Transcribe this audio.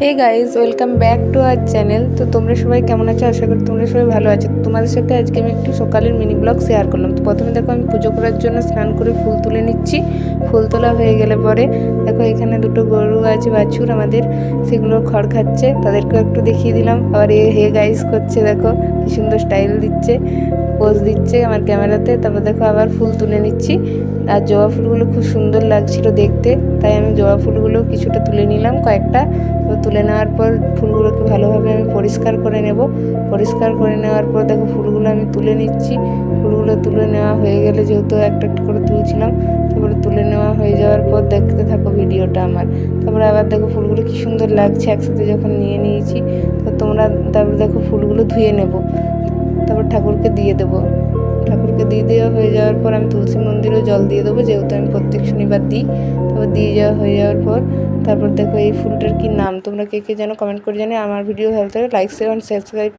Hey guys, welcome back to our channel. তো তোমরা সবাই কেমন আছো? আশা করি তোমরা সবাই ভালো আছো। তোমাদের সাথে আজকে আমি একটু সকালের মিনি ব্লগ শেয়ার করলাম। তো প্রথমে দেখো আমি পুজো করার জন্য স্নান করে ফুল তুলে নিচ্ছি। ফুল তোলা হয়ে গেলে পরে দেখো এখানে দুটো গরু আছে, বাছুর আমাদের, সেগুলো খড় খাচ্ছে, তাদেরকেও একটু দেখিয়ে দিলাম। আবার হে গাইজ করছে, দেখো কি সুন্দর স্টাইল দিচ্ছে, পোজ দিচ্ছে আমার ক্যামেরাতে। তারপর দেখো আবার ফুল তুলে নিচ্ছি। আর জবা ফুলগুলো খুব সুন্দর লাগছিল দেখতে, তাই আমি জবা ফুলগুলো কিছুটা তুলে নিলাম, কয়েকটা। তো তুলে নেওয়ার পর ফুলগুলোকে ভালোভাবে আমি পরিষ্কার করে নেব। পরিষ্কার করে নেওয়ার পর দেখো ফুলগুলো আমি তুলে নিচ্ছি। ফুলগুলো তুলে নেওয়া হয়ে গেলে, যেহেতু একটা একটা করে তুলছিলাম, তারপরে তুলে নেওয়া হয়ে যাওয়ার পর দেখতে থাকো ভিডিওটা আমার। তারপরে আবার দেখো ফুলগুলো কি সুন্দর লাগছে একসাথে যখন নিয়ে নিয়েছি। তো তোমরা তারপরে দেখো ফুলগুলো ধুয়ে নেব, তারপর ঠাকুরকে দিয়ে দেবো। ঠাকুরকে দিয়ে দেওয়া হয়ে যাওয়ার পর আমি তুলসী মন্দিরেও জল দিয়ে দেবো, যেহেতু আমি প্রত্যেক শনিবার দিই। তারপর দিয়ে যাওয়া হয়ে যাওয়ার পর তারপর দেখো এই ফুলটার কি নাম তোমরা কে কে জানো কমেন্ট করে জানি। আমার ভিডিও ভালো লাগে লাইক শেয়ার অ্যান্ড সাবস্ক্রাইব।